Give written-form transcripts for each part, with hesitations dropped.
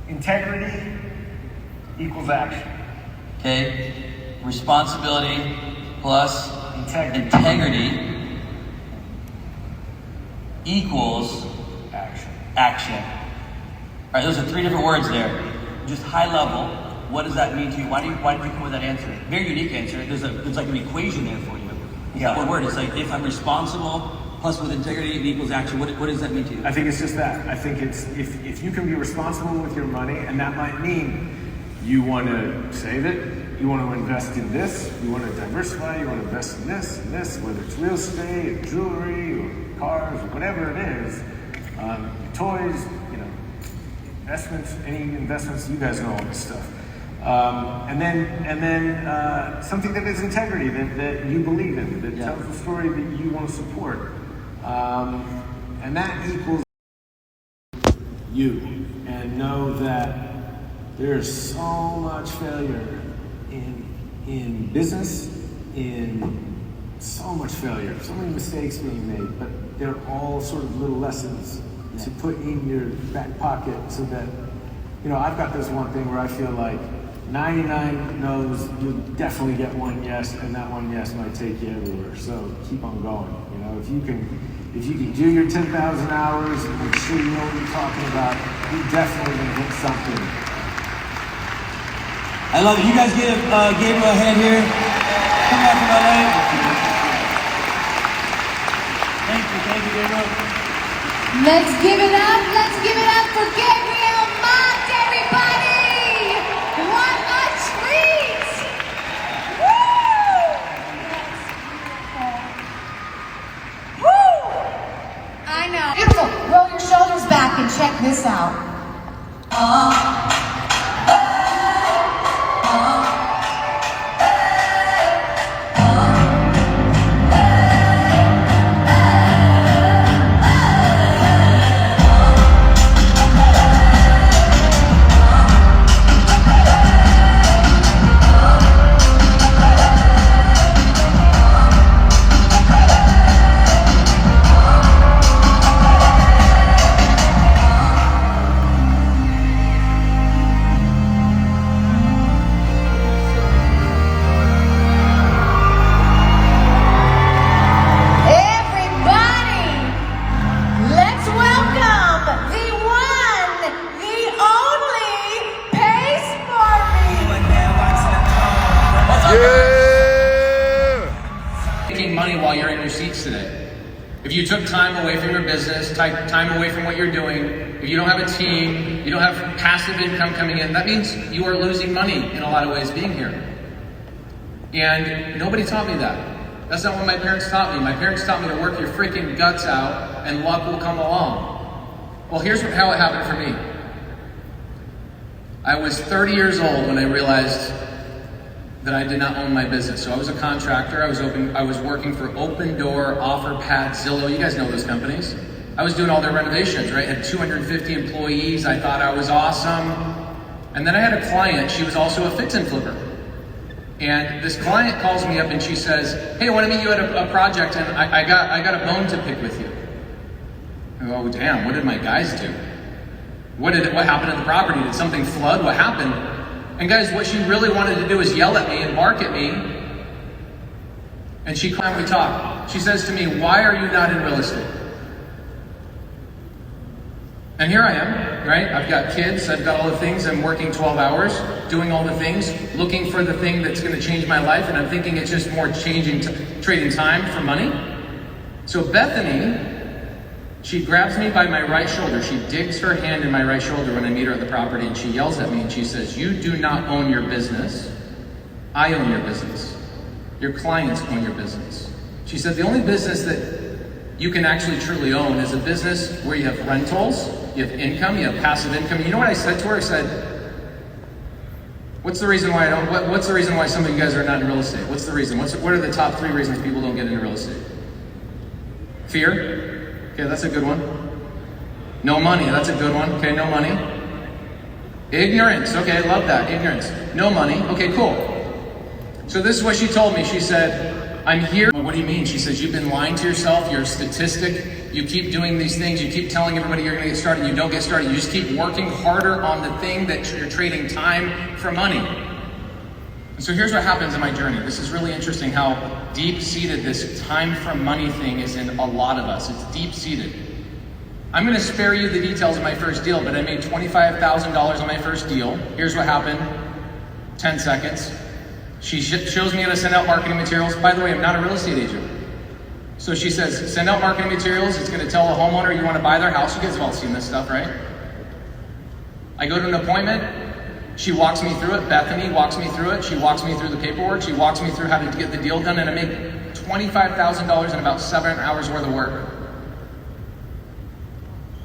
Integrity equals action. Okay. Responsibility plus integrity equals action. All right, those are 3 different words there. Just high level, what does that mean to you? Why did you come with that answer? Very unique answer. There's like an equation there for you. It's not one word. It's like, if I'm responsible plus with integrity, it equals action. What does that mean to you? I think it's just that. I think it's if you can be responsible with your money, and that might mean you want to save it, you want to invest in this, you want to diversify, you want to invest in this, whether it's real estate, or jewelry, or cars, or whatever it is, toys, investments, any investments, you guys know all this stuff. And then something that is integrity, that you believe in, that tells the story that you want to support. And that equals you. And know that there's so much failure in business, so much failure, so many mistakes being made, but they're all sort of little lessons to put in your back pocket so that, I've got this one thing where I feel like 99 no's, you'll definitely get one yes, and that one yes might take you everywhere. So keep on going. If you can do your 10,000 hours and make sure you know what you're talking about, you're definitely gonna hit something. I love it. You guys give Gabriel a hand here. Come back from LA. Thank you, Gabriel. Let's give it up for Gabriel Mott, everybody! What a treat! Woo! Woo! I know. Beautiful. Roll your shoulders back and check this out. Making money while you're in your seats today. If you took time away from your business, time away from what you're doing, if you don't have a team, you don't have passive income coming in, that means you are losing money in a lot of ways being here. And nobody taught me that. That's not what my parents taught me. My parents taught me to work your freaking guts out and luck will come along. Well, here's how it happened for me. I was 30 years old when I realized that I did not own my business. So I was a contractor. I was working for Open Door, OfferPad, Zillow. You guys know those companies. I was doing all their renovations, right? I had 250 employees. I thought I was awesome. And then I had a client. She was also a fix and flipper. And this client calls me up and she says, "Hey, I want to meet you at a project, and I got a bone to pick with you." I go, "Oh, damn, what did my guys do? What happened to the property? Did something flood? What happened?" And guys, what she really wanted to do is yell at me and bark at me. And she calmly talked. She says to me, "Why are you not in real estate?" And here I am, right? I've got kids, I've got all the things, I'm working 12 hours, doing all the things, looking for the thing that's gonna change my life, and I'm thinking it's just more trading time for money. So Bethany, she grabs me by my right shoulder. She digs her hand in my right shoulder when I meet her at the property, and she yells at me and she says, "You do not own your business. I own your business. Your clients own your business." She said, "The only business that you can actually truly own is a business where you have rentals, you have income, you have passive income." You know what I said to her? I said, what's the reason why some of you guys are not in real estate? What's the reason? What are the top 3 reasons people don't get into real estate? Fear? Okay, that's a good one. No money, that's a good one. Okay, no money. Ignorance, okay, I love that, ignorance. No money, okay, cool. So this is what she told me. She said, "I'm here." What do you mean? She says, "You've been lying to yourself, you're a statistic, you keep doing these things, you keep telling everybody you're gonna get started, you don't get started, you just keep working harder on the thing that you're trading time for money. And so here's what happens in my journey. This is really interesting how deep-seated this time from money thing is in a lot of us. It's deep-seated. I'm gonna spare you the details of my first deal, but I made $25,000 on my first deal. Here's what happened, 10 seconds. She shows me how to send out marketing materials. By the way, I'm not a real estate agent. So she says, send out marketing materials. It's gonna tell a homeowner you wanna buy their house. You guys have all seen this stuff, right? I go to an appointment. She walks me through it. Bethany walks me through it. She walks me through the paperwork. She walks me through how to get the deal done, and I make $25,000 in about 7 hours worth of work.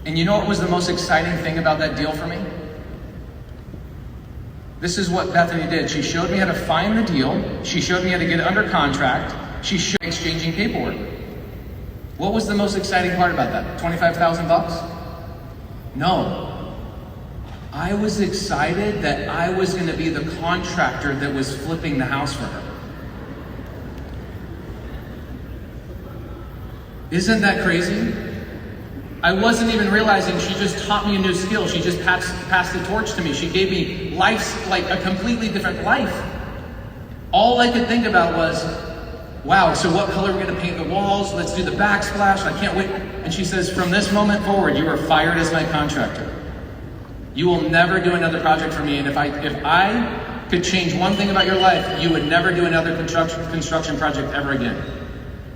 And you know what was the most exciting thing about that deal for me? This is what Bethany did. She showed me how to find the deal. She showed me how to get it under contract. She showed me exchanging paperwork. What was the most exciting part about that? 25,000 bucks? No. I was excited that I was going to be the contractor that was flipping the house for her. Isn't that crazy? I wasn't even realizing she just taught me a new skill. She just passed the torch to me. She gave me life, like a completely different life. All I could think about was, wow, so what color are we gonna paint the walls? Let's do the backsplash, I can't wait. And she says, from this moment forward, you are fired as my contractor. You will never do another project for me. And if I could change one thing about your life, you would never do another construction project ever again.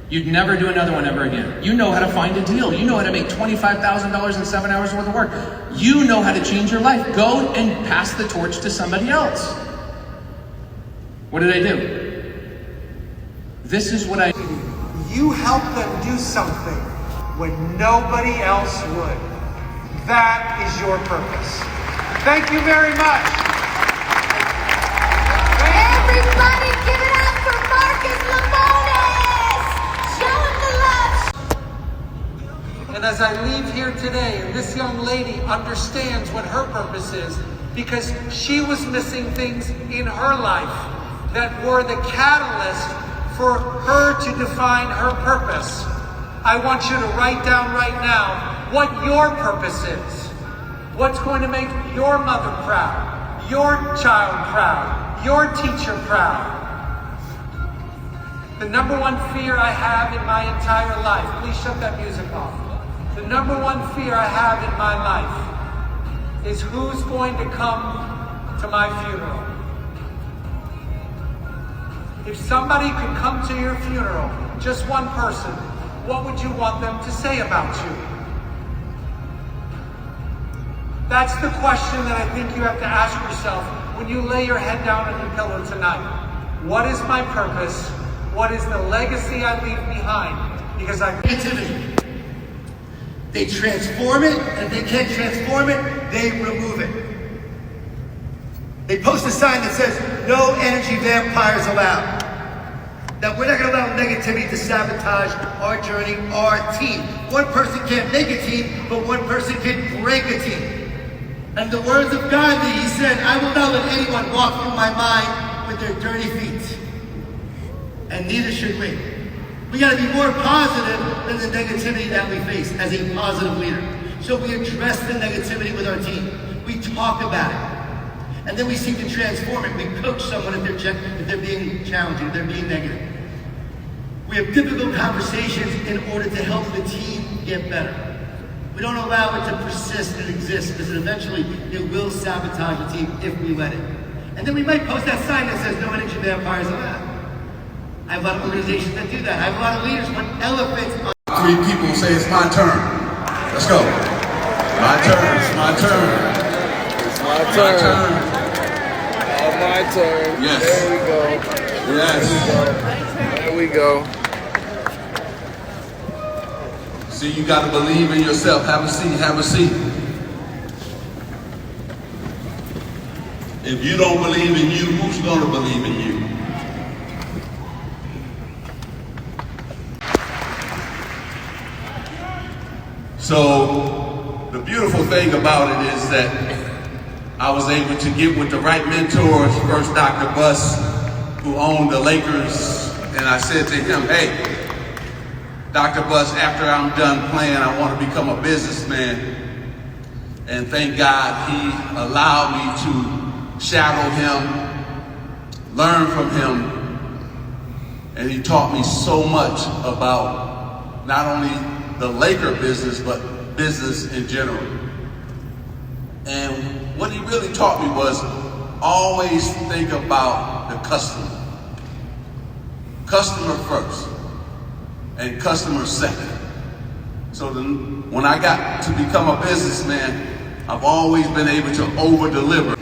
You'd never do another one ever again. You know how to find a deal. You know how to make $25,000 in 7 hours worth of work. You know how to change your life. Go and pass the torch to somebody else. What did I do? This is what I do. You help them do something when nobody else would. That is your purpose. Thank you very much. Everybody give it up for Marcus Lemonis! Show him the love! And as I leave here today, this young lady understands what her purpose is because she was missing things in her life that were the catalyst for her to define her purpose. I want you to write down right now what your purpose is. What's going to make your mother proud, your child proud, your teacher proud. The number one fear I have in my entire life, please shut that music off. The number one fear I have in my life is who's going to come to my funeral. If somebody could come to your funeral, just one person, what would you want them to say about you? That's the question that I think you have to ask yourself when you lay your head down on your pillow tonight. What is my purpose? What is the legacy I leave behind? Because I... Negativity. They transform it, and if they can't transform it, they remove it. They post a sign that says, no energy vampires allowed. Now, we're not going to allow negativity to sabotage our journey, our team. One person can't make a team, but one person can break a team. And the words of Gandhi, he said, I will not let anyone walk through my mind with their dirty feet. And neither should we. We got to be more positive than the negativity that we face as a positive leader. So we address the negativity with our team. We talk about it. And then we seek to transform it. We coach someone if they're being challenging, if they're being negative. We have difficult conversations in order to help the team get better. We don't allow it to persist and exist because eventually it will sabotage the team if we let it. And then we might post that sign that says no energy vampires allowed. I have a lot of organizations that do that. I have a lot of leaders put elephants on. 3 people say it's my turn. Let's go. My turn. It's my turn. It's my turn. My turn. Yes. There we go. Yes. There we go. See, you got to believe in yourself. Have a seat. Have a seat. If you don't believe in you, who's going to believe in you? So, the beautiful thing about it is that I was able to get with the right mentors. First, Dr. Buss, who owned the Lakers, and I said to him, hey, Dr. Bus, after I'm done playing, I want to become a businessman. And thank God he allowed me to shadow him, learn from him, and he taught me so much about not only the Laker business, but business in general. And what he really taught me was always think about the customer. Customer first and customer second. So when I got to become a businessman, I've always been able to over-deliver.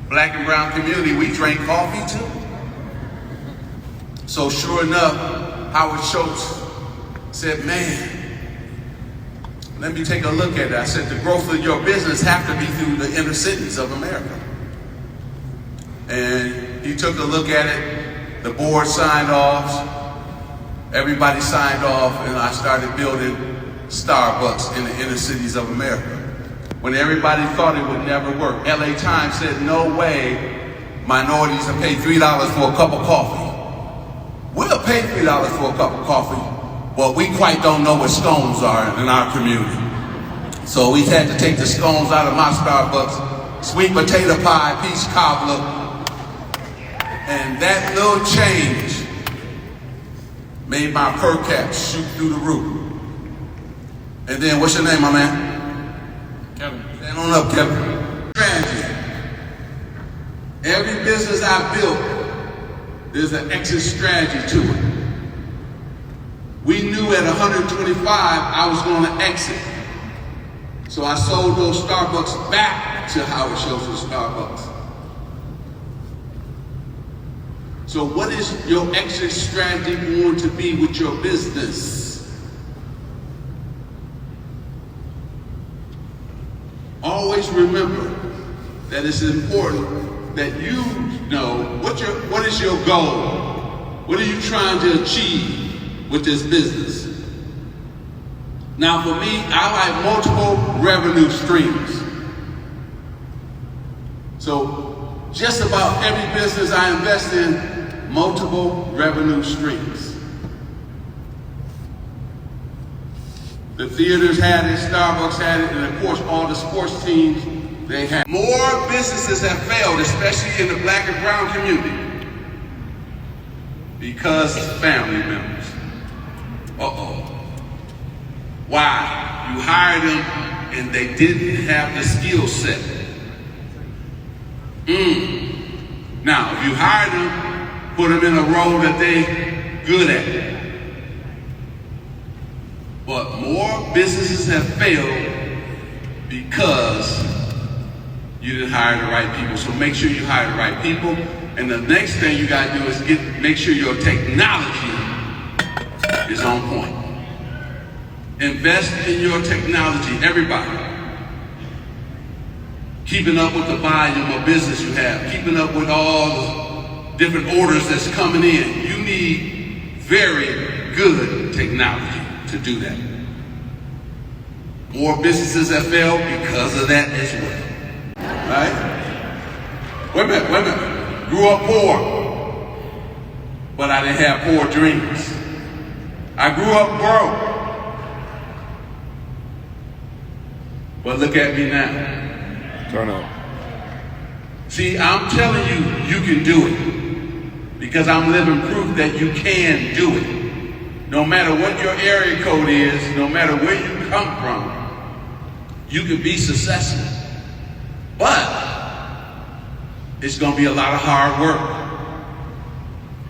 Black and brown community, we drank coffee too. So sure enough, Howard Schultz said, man, let me take a look at it. I said, the growth of your business have to be through the inner cities of America. And he took a look at it, the board signed off, everybody signed off, and I started building Starbucks in the inner cities of America. When everybody thought it would never work, LA Times said, no way minorities will pay $3 for a cup of coffee. We'll pay $3 for a cup of coffee, but we quite don't know what scones are in our community. So we had to take the scones out of my Starbucks, sweet potato pie, peach cobbler, and that little change made my per cap shoot through the roof. And then, what's your name, my man? Kevin. Stand on up, Kevin. Strategy. Every business I built, there's an exit strategy to it. We knew at 125 I was going to exit. So I sold those Starbucks back to Howard Schultz Starbucks. So what is your exit strategy going to be with your business? Always remember that it's important that you know what is your goal? What are you trying to achieve with this business? Now for me, I like multiple revenue streams. So just about every business I invest in, multiple revenue streams. The theaters had it, Starbucks had it, and of course all the sports teams, they had. More businesses have failed, especially in the black and brown community, because of family members. Why? You hired them and they didn't have the skill set. Now, if you hired them, put them in a role that they're good at. But more businesses have failed because you didn't hire the right people. So make sure you hire the right people. And the next thing you gotta do is make sure your technology is on point. Invest in your technology, everybody. Keeping up with the volume of business you have, keeping up with all the different orders that's coming in. You need very good technology to do that. More businesses have failed because of that as well. Right? Wait a minute. Grew up poor, but I didn't have poor dreams. I grew up broke, but look at me now. Turn up. See, I'm telling you, you can do it because I'm living proof that you can do it. No matter what your area code is, no matter where you come from, you can be successful. But it's going to be a lot of hard work.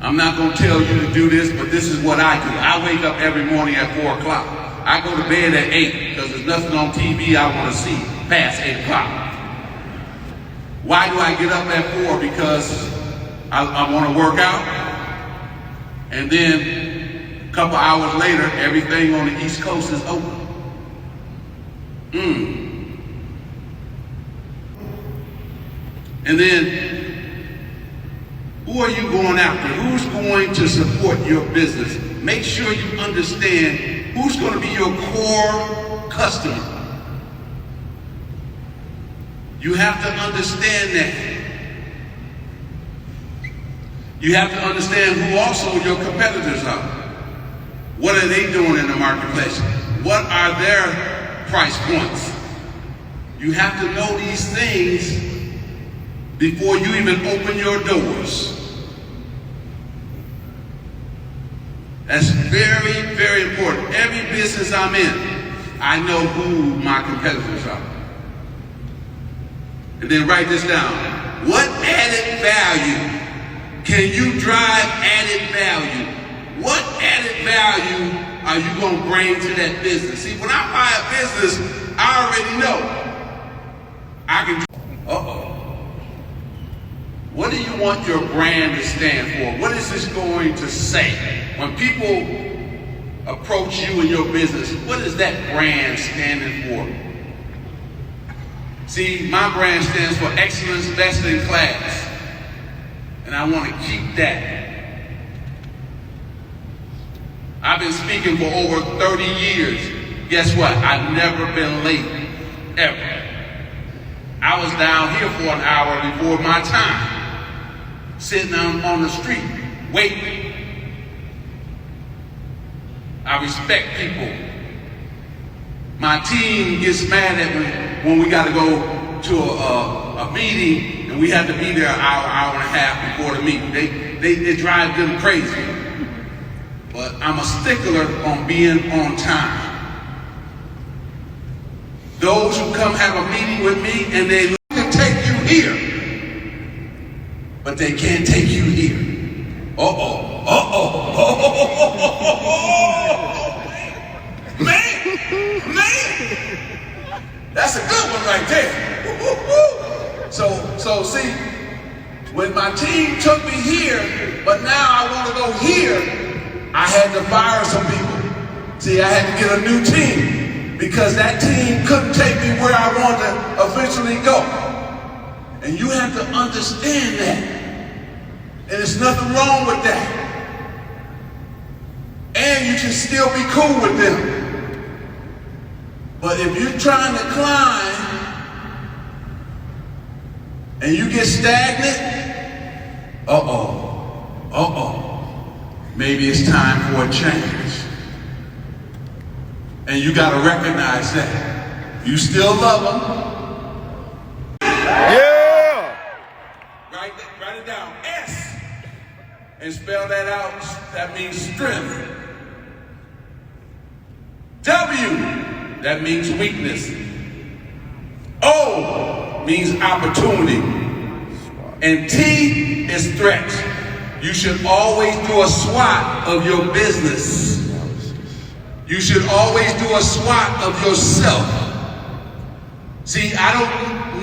I'm not going to tell you to do this, but this is what I do. I wake up every morning at 4 o'clock. I go to bed at 8 because there's nothing on TV I want to see past 8 o'clock. Why do I get up at 4? Because I want to work out. And then a couple hours later, everything on the East Coast is open. And then, who are you going after? Who's going to support your business? Make sure you understand who's going to be your core customer. You have to understand that. You have to understand who also your competitors are. What are they doing in the marketplace? What are their price points? You have to know these things before you even open your doors. That's very, very important. Every business I'm in, I know who my competitors are. And then write this down. What added value can you drive added value? What added value are you going to bring to that business? See, when I buy a business, I already know. I can. What do you want your brand to stand for? What is this going to say? When people approach you in your business, what is that brand standing for? See, my brand stands for excellence, best in class. And I want to keep that. I've been speaking for over 30 years. Guess what? I've never been late, ever. I was down here for an hour before my time, sitting on the street, waiting. I respect people. My team gets mad at me when we got to go to a meeting and we have to be there an hour and a half before the meeting. They drive them crazy. But I'm a stickler on being on time. Those who come have a meeting with me and they can take you here, but they can't take you here. Man, that's a good one right there. So see, when my team took me here, but now I want to go here, I had to fire some people. See, I had to get a new team because that team couldn't take me where I wanted to eventually go. And you have to understand that. And there's nothing wrong with that. And you can still be cool with them. But if you're trying to climb and you get stagnant, maybe it's time for a change. And you got to recognize that. You still love them. Yeah! Write it down. S. And spell that out. That means strength. W. That means weakness. O means opportunity. And T is threat. You should always do a SWOT of your business. You should always do a SWOT of yourself. See, I don't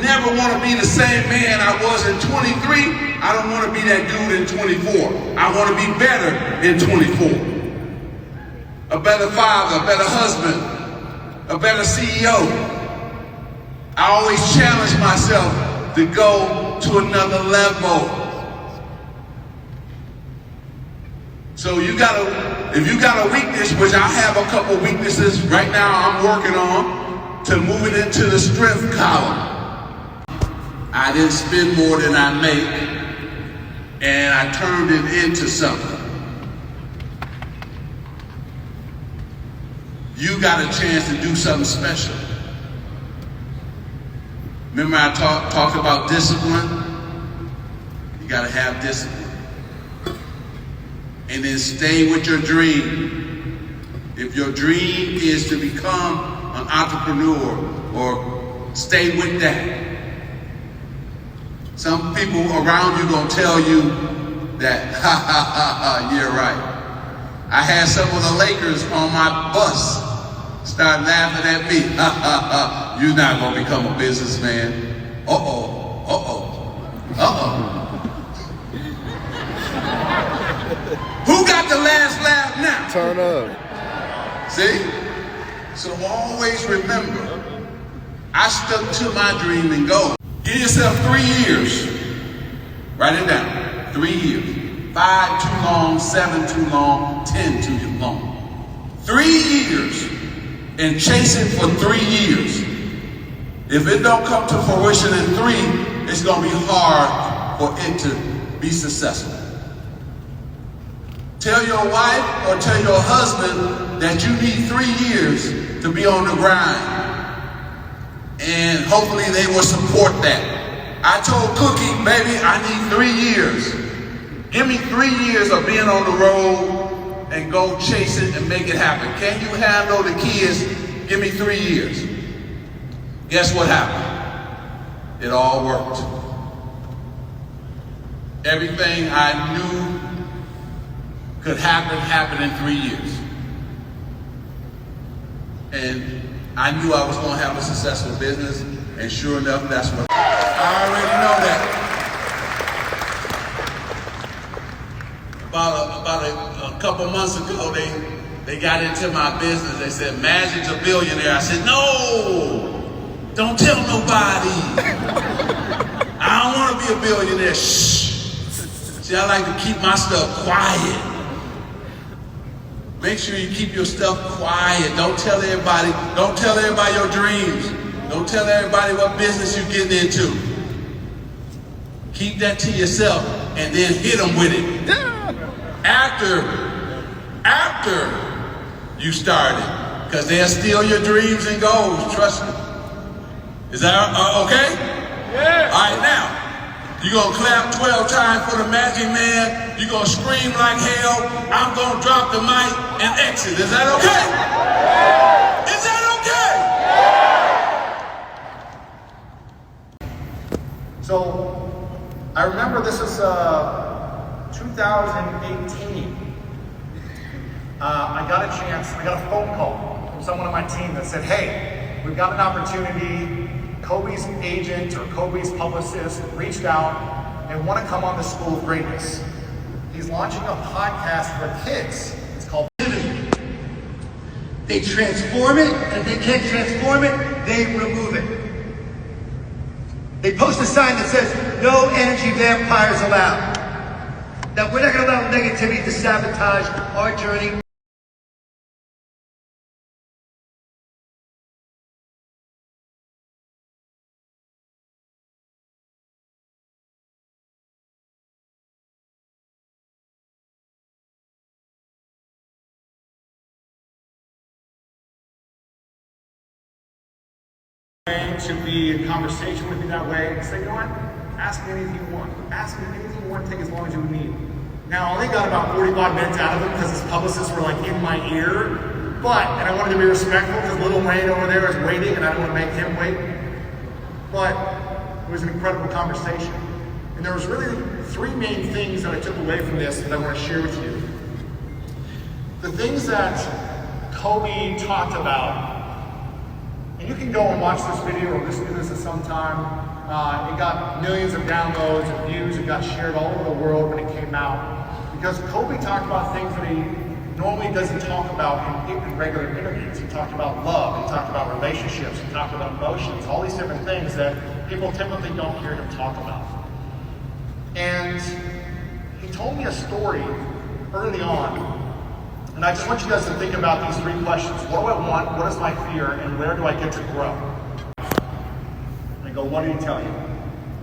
never want to be the same man I was in 23. I don't want to be that dude in 24. I want to be better in 24. A better father, a better husband, a better CEO. I always challenge myself to go to another level. So if you got a weakness, which I have a couple weaknesses right now I'm working on to move it into the strength column. I didn't spend more than I make, and I turned it into something. You got a chance to do something special. Remember I talked about discipline? You got to have discipline. And then stay with your dream. If your dream is to become an entrepreneur, or stay with that. Some people around you gonna tell you that, yeah, right. I had some of the Lakers on my bus start laughing at me. You're not gonna become a businessman. Who got the last laugh now? Turn up. See? So always remember, I stuck to my dream and goal. Give yourself 3 years. Write it down. 3 years. 5 too long, 7 too long, 10 too long. 3 years and chase it for 3 years. If it don't come to fruition in 3, it's gonna be hard for it to be successful. Tell your wife or tell your husband that you need 3 years to be on the grind. And hopefully they will support that. I told Cookie, baby, I need 3 years. Give me 3 years of being on the road and go chase it and make it happen. Can you handle the kids? Give me 3 years. Guess what happened? It all worked. Everything I knew could happen, happened in 3 years. And I knew I was going to have a successful business, and sure enough, that's what I already know that. About a couple months ago, they got into my business. They said, Magic's a billionaire. I said, no, don't tell nobody. I don't want to be a billionaire. Shh. See, I like to keep my stuff quiet. Make sure you keep your stuff quiet. Don't tell everybody. Don't tell everybody your dreams. Don't tell everybody what business you're getting into. Keep that to yourself and then hit them with it. After you started. Because they'll steal your dreams and goals. Trust me. Is that okay? Yeah. All right, now. You're going to clap 12 times for the Magic Man. You're going to scream like hell. I'm going to drop the mic and exit. Is that okay? Is that okay? So, I remember this was 2018. I got a phone call from someone on my team that said, hey, we've got an opportunity. Kobe's agent or Kobe's publicist reached out and want to come on the School of Greatness. He's launching a podcast for kids. It's called They transform it, and if they can't transform it, they remove it. They post a sign that says, no energy vampires allowed. That we're not going to allow negativity to sabotage our journey. To be in conversation with me that way and say, you know what? Ask me anything you want. Ask me anything you want. Take as long as you need. Now, I only got about 45 minutes out of him because his publicists were like in my ear. And I wanted to be respectful because little Wayne over there is waiting and I don't want to make him wait. But it was an incredible conversation. And there was really 3 main things that I took away from this that I want to share with you. The things that Kobe talked about. And you can go and watch this video or listen to this at some time. It got millions of downloads and views. It got shared all over the world when it came out. Because Kobe talked about things that he normally doesn't talk about in regular interviews. He talked about love. He talked about relationships. He talked about emotions. All these different things that people typically don't hear him talk about. And he told me a story early on. And I just want you guys to think about these 3 questions. What do I want? What is my fear? And where do I get to grow? And I go, what did he tell you?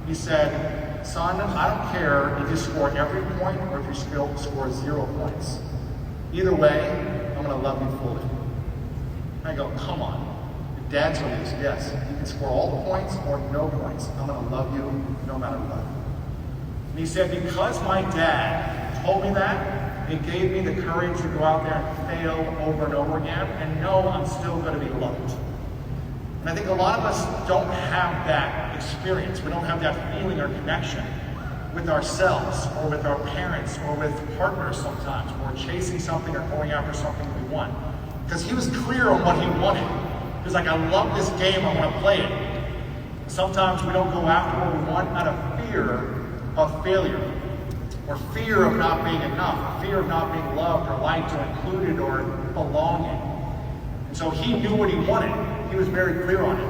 He said, son, I don't care if you score every point or if you score 0 points. Either way, I'm going to love you fully. And I go, come on. Your dad's one of these. Yes, you can score all the points or no points. I'm going to love you no matter what. And he said, because my dad told me that, it gave me the courage to go out there and fail over and over again and know I'm still going to be loved. And I think a lot of us don't have that experience. We don't have that feeling or connection with ourselves or with our parents or with partners sometimes. Or chasing something or going after something we want. Because he was clear on what he wanted. He was like, I love this game, I want to play it. Sometimes we don't go after what we want out of fear of failure. Or fear of not being enough, fear of not being loved or liked or included or belonging. And so he knew what he wanted. He was very clear on it.